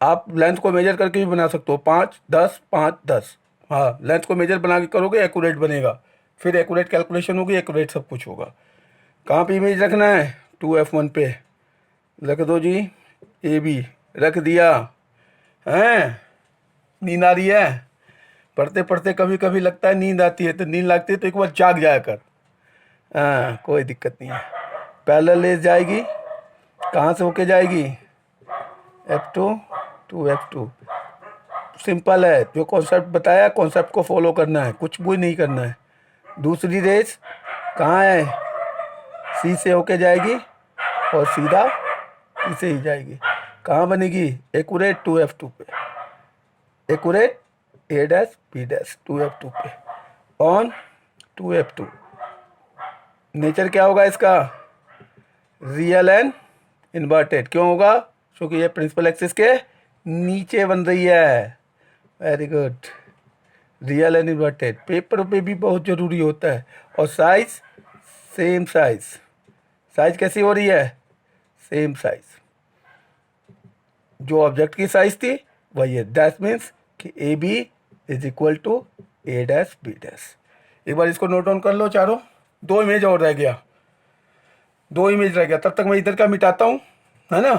आप लेंथ को मेजर करके भी बना सकते हो, 5 10 5 10। हाँ, लेंथ को मेजर बना के करोगे एक्यूरेट बनेगा, फिर एक्यूरेट कैलकुलेशन होगी, एक्यूरेट सब कुछ होगा। कहाँ पे इमेज रखना है? 2F1 पे रख दो जी। AB रख दिया। हैं, नींद आ रही है? पढ़ते पढ़ते कभी कभी लगता है नींद आती है, तो नींद लगती है तो एक बार जाग जाया कर। हाँ, कोई दिक्कत नहीं है। पैरेलल रेज जाएगी, कहाँ से होके जाएगी? F2 2F2। सिंपल है, जो कॉन्सेप्ट बताया कॉन्सेप्ट को फॉलो करना है, कुछ भी नहीं करना है। दूसरी रेज कहाँ है? C से होके जाएगी और सीधा इसे ही जाएगी। कहाँ बनेगी? एक्यूरेट 2F2 पे, एक्यूरेट A' B' 2F2 पे ऑन 2F2। नेचर क्या होगा इसका? Real and inverted. क्यों होगा? क्योंकि ये प्रिंसिपल एक्सिस के नीचे बन रही है। Very good, real and inverted paper पे भी बहुत ज़रूरी होता है। और साइज सेम साइज, साइज कैसी हो रही है? सेम साइज, जो ऑब्जेक्ट की साइज थी वही है। दैट मीन्स कि AB is equal to A' B'। एक बार इसको नोट डाउन कर लो चारों। दो इमेज और रह गया, दो इमेज रह गया, तब तक मैं इधर का मिटाता हूँ, है ना।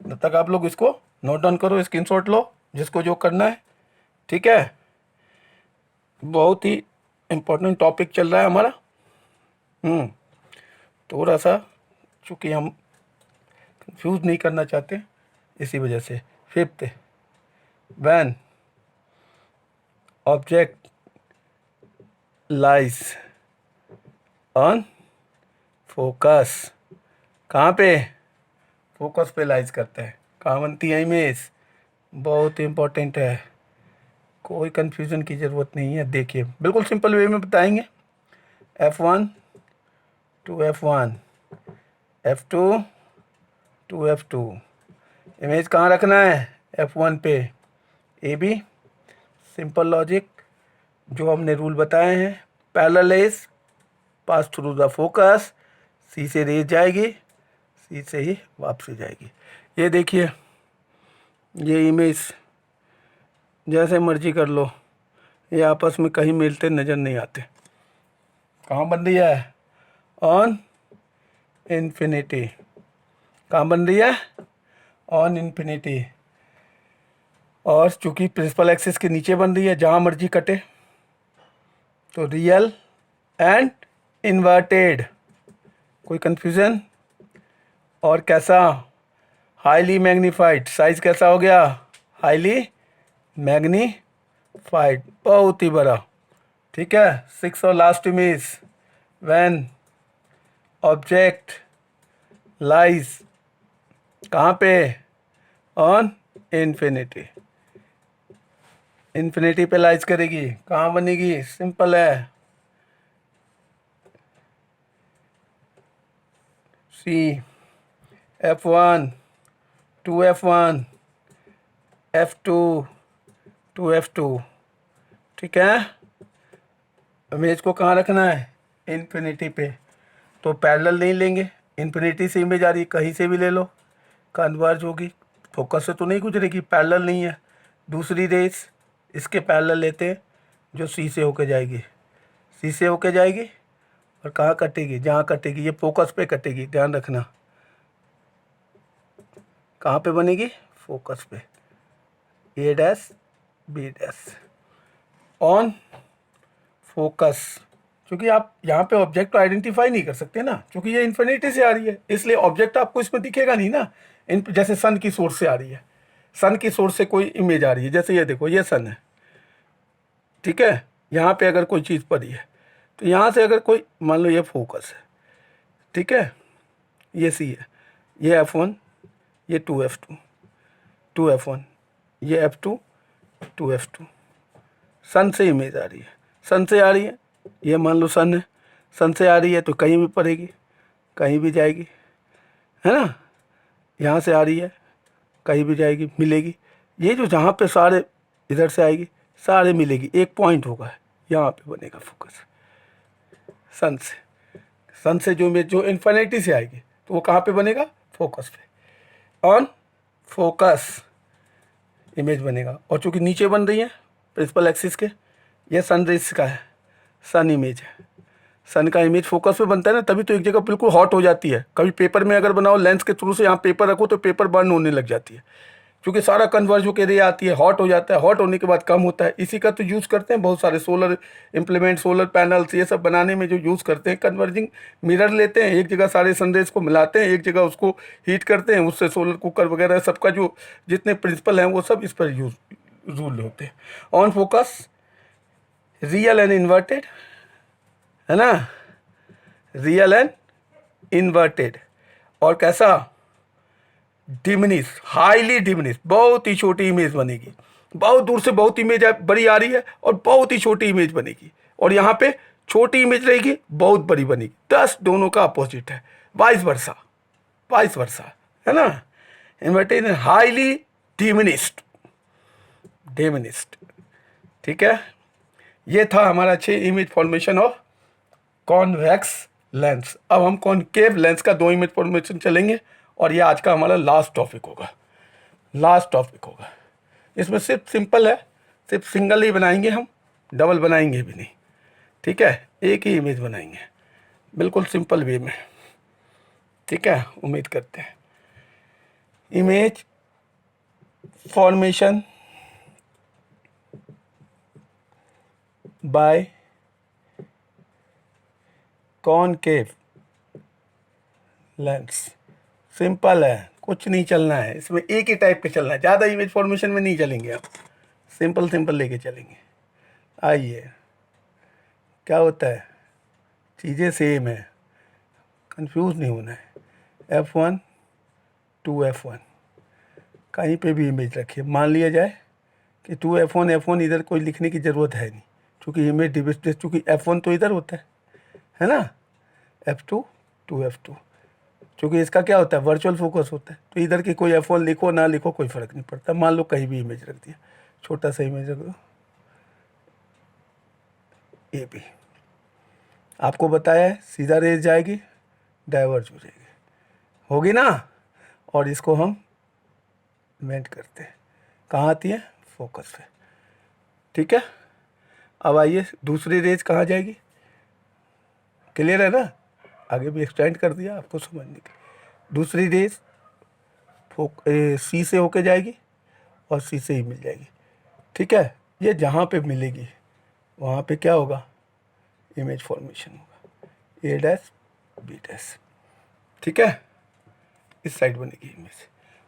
तब तक आप लोग इसको नोट डाउन करो, स्क्रीनशॉट लो, जिसको जो करना है। ठीक है, बहुत ही इम्पोर्टेंट टॉपिक चल रहा है हमारा। थोड़ा सा चूँकि हम कंफ्यूज नहीं करना चाहते, इसी वजह से। Fifth, when object lies on focus, कहाँ पे? फोकस पे लाइज करता है। कहाँ बनती है इमेज? बहुत इंपॉर्टेंट है, कोई कंफ्यूजन की ज़रूरत नहीं है। देखिए, बिल्कुल सिंपल वे में बताएंगे। F1 2F1, F2 2F2। Image कहाँ रखना है? F1 पे। AB सिंपल लॉजिक, जो हमने रूल बताए हैं। Parallel raise pass through the focus, C से रेज जाएगी, C से ही वापसी जाएगी। ये देखिए, ये इमेज जैसे मर्जी कर लो, ये आपस में कहीं मिलते नज़र नहीं आते। कहाँ बन रही है? On infinity. कहाँ बन रही है? On infinity. और चूंकि प्रिंसिपल एक्सिस के नीचे बन रही है, जहाँ मर्जी कटे, तो रियल एंड इन्वर्टेड। कोई कंफ्यूजन? और कैसा? Highly magnified. साइज कैसा हो गया? हाईली मैग्नीफाइड, बहुत ही बड़ा। ठीक है। 6 और last image, when object lies कहाँ पे? On infinity. इन्फिनिटी पे लाइज करेगी। कहाँ बनेगी? सिंपल है, सी F1 2F1 F2 2F2। ठीक है। इमेज को कहाँ रखना है? इन्फिनिटी पे। तो पैरेलल नहीं लेंगे, इन्फिनिटी से इमेज आ रही है, कहीं से भी ले लो, कन्वर्ज होगी। फोकस से तो नहीं गुजरेगी, पैरेलल नहीं है। दूसरी रेस इसके पैरेलल लेते हैं, जो सी से होके जाएगी। सी से होके जाएगी और कहाँ कटेगी? जहाँ कटेगी, ये फोकस पे कटेगी, ध्यान रखना। कहाँ पे बनेगी? फोकस पे। A dash B dash on focus. क्योंकि आप यहाँ पे ऑब्जेक्ट को आइडेंटिफाई नहीं कर सकते ना, क्योंकि ये इन्फिनिटी से आ रही है, इसलिए ऑब्जेक्ट आपको इसमें दिखेगा नहीं ना। जैसे सन की सोर्स से आ रही है, सन की सोर्स से कोई इमेज आ रही है, जैसे ये देखो, ये सन है। ठीक है। यहाँ पे अगर कोई चीज़ पड़ी है, तो यहाँ से अगर कोई, मान लो ये फोकस है, ठीक है, ये सी है, ये F1, ये 2F2 2F1, ये F2 2F2। सन से इमेज आ रही है, सन से आ रही है, ये मान लो सन है, सन से आ रही है तो कहीं भी पड़ेगी, कहीं भी जाएगी, है ना। यहाँ से आ रही है, कहीं भी जाएगी, मिलेगी। ये जो जहाँ पे सारे इधर से आएगी, सारे मिलेगी, एक पॉइंट होगा, यहाँ पे बनेगा फोकस। सन से, सन से जो इमेज जो इन्फिनिटी से आएगी, तो वो कहाँ पे बनेगा? फोकस पे। ऑन फोकस इमेज बनेगा। और चूंकि नीचे बन रही है प्रिंसिपल एक्सिस के, ये सन रेस का है, सन इमेज है। सन का इमेज फोकस पे बनता है ना, तभी तो एक जगह बिल्कुल हॉट हो जाती है। कभी पेपर में अगर बनाओ, लेंस के थ्रू से यहाँ पेपर रखो तो पेपर बर्न होने लग जाती है, क्योंकि सारा कन्वर्ज होकर रे आती है, हॉट हो जाता है। हॉट होने के बाद कम होता है। इसी का तो यूज़ करते हैं बहुत सारे सोलर इम्प्लीमेंट, सोलर पैनल्स, ये सब बनाने में जो यूज़ करते हैं। कन्वर्जिंग मिरर लेते हैं, एक जगह सारे सनरेज को मिलाते हैं, एक जगह उसको हीट करते हैं, उससे सोलर कुकर वगैरह सबका जो जितने प्रिंसिपल हैं वो सब इस पर रूल होते हैं। On focus, real and inverted, है ना, रियल एंड इन्वर्टेड। और कैसा? डिमिनिश, हाईली डिमिनिश, बहुत ही छोटी इमेज बनेगी। बहुत दूर से बहुत इमेज बड़ी आ रही है और बहुत ही छोटी इमेज बनेगी, और यहाँ पे छोटी इमेज रहेगी, बहुत बड़ी बनेगी। 10 दोनों का अपोजिट है, वाइस वर्सा, वाइस वर्सा, है ना। Inverted and highly diminished, diminished. ठीक है। ये था हमारा 6 image formation of convex lens. अब हम कॉनकेव लेंस का 2 इमेज फॉर्मेशन चलेंगे, और ये आज का हमारा लास्ट टॉपिक होगा, लास्ट टॉपिक होगा। इसमें सिर्फ सिंपल है, सिर्फ सिंगल ही बनाएंगे हम, डबल बनाएंगे भी नहीं। ठीक है, एक ही इमेज बनाएंगे, बिल्कुल सिंपल वे में। ठीक है, उम्मीद करते हैं। Image formation bye concave lens. Simple है, कुछ नहीं चलना है इसमें, एक ही टाइप के चलना है, ज़्यादा इमेज फॉर्मेशन में नहीं चलेंगे आप, सिंपल सिंपल लेके चलेंगे। आइए, क्या होता है, चीज़ें सेम है, कंफ्यूज नहीं होना है। F1 2F1, कहीं पे भी इमेज रखिए। मान लिया जाए कि 2F1 F1 इधर कोई लिखने की ज़रूरत है नहीं, क्योंकि इमेज डिविजन, चूँकि F1 तो इधर होता है ना, F2 2F2, क्योंकि इसका क्या होता है, वर्चुअल फोकस होता है, तो इधर की कोई F1 लिखो ना लिखो कोई फ़र्क नहीं पड़ता। मान लो कहीं भी इमेज रख दिया, छोटा सा इमेज रख दो, ये भी आपको बताया है, सीधा रेज जाएगी, डाइवर्ज हो जाएगी, होगी ना। और इसको हम इन्वेंट करते हैं। कहाँ आती है? फोकस पे। ठीक है, अब आइए दूसरी रेज कहाँ जाएगी? क्लियर है ना? आगे भी एक्सटेंड कर दिया आपको समझने के लिए। दूसरी रेज सी से होके जाएगी और सी से ही मिल जाएगी। ठीक है, ये जहाँ पे मिलेगी वहाँ पे क्या होगा? इमेज फॉर्मेशन होगा, ए डैश बी डैश। ठीक है, इस साइड बनेगी इमेज,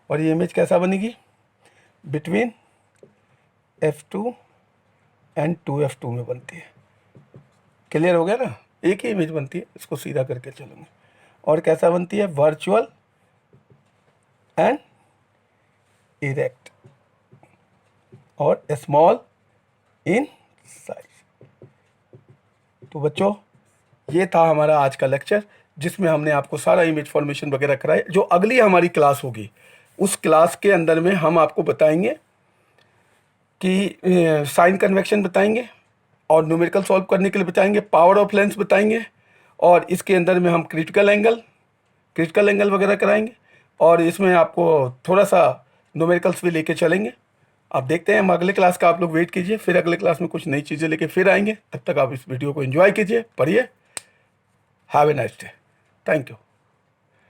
और ये इमेज कैसा बनेगी? बिटवीन F2 एंड 2F2 में बनती है। क्लियर हो गया ना? एक ही इमेज बनती है, इसको सीधा करके चलेंगे। और कैसा बनती है? वर्चुअल एंड इरेक्ट और स्मॉल इन साइज। तो बच्चों, ये था हमारा आज का लेक्चर, जिसमें हमने आपको सारा इमेज फॉर्मेशन वगैरह कराया। जो अगली हमारी क्लास होगी, उस क्लास के अंदर में हम आपको बताएंगे कि साइन कन्वेक्शन बताएंगे, और न्यूमेरिकल सॉल्व करने के लिए बताएंगे, पावर ऑफ लेंस बताएंगे, और इसके अंदर में हम क्रिटिकल एंगल वगैरह कराएंगे, और इसमें आपको थोड़ा सा न्यूमेरिकल्स भी लेके चलेंगे। आप देखते हैं, हम अगले क्लास का आप लोग वेट कीजिए, फिर अगले क्लास में कुछ नई चीज़ें लेके फिर आएंगे। तब तक आप इस वीडियो को एंजॉय कीजिए, पढ़िए। Have a nice day. Thank you.